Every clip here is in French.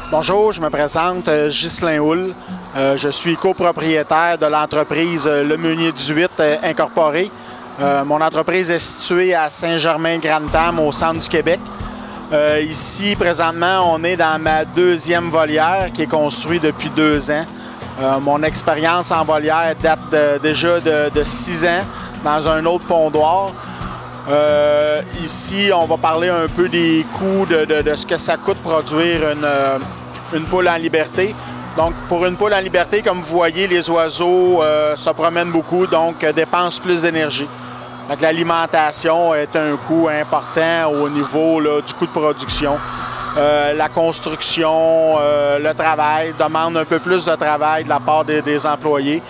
Bonjour, je me présente, Ghislain Houle. Je suis copropriétaire de l'entreprise Le Meunier 18 Incorporé. Mon entreprise est située à Saint-Germain-Grantham, au centre du Québec. Ici, présentement, on est dans ma deuxième volière qui est construite depuis 2 ans. Mon expérience en volière date déjà de 6 ans dans un autre pondoir. Ici, on va parler un peu des coûts, de ce que ça coûte produire une poule en liberté. Donc, pour une poule en liberté, comme vous voyez, les oiseaux se promènent beaucoup, donc dépensent plus d'énergie. L'alimentation est un coût important au niveau là, du coût de production. La construction, le travail demande un peu plus de travail de la part des employés.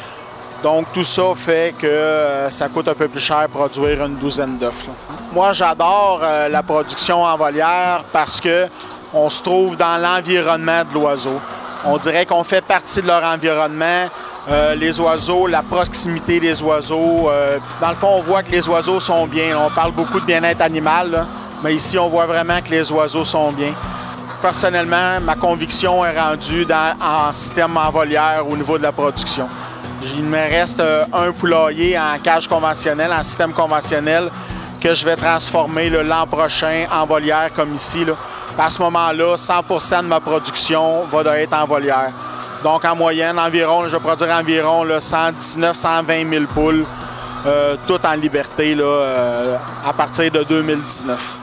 Donc, tout ça fait que ça coûte un peu plus cher produire une douzaine d'œufs. Moi, j'adore la production en volière parce qu'on se trouve dans l'environnement de l'oiseau. On dirait qu'on fait partie de leur environnement. Les oiseaux, la proximité des oiseaux. Dans le fond, on voit que les oiseaux sont bien. On parle beaucoup de bien-être animal, là, mais ici, on voit vraiment que les oiseaux sont bien. Personnellement, ma conviction est rendue en système en volière au niveau de la production. Il me reste un poulailler en cage conventionnelle, en système conventionnel, que je vais transformer l'an prochain en volière comme ici. Là. À ce moment-là, 100% de ma production va être en volière. Donc en moyenne, je vais produire environ 119-120 000 poules, toutes en liberté là, à partir de 2019.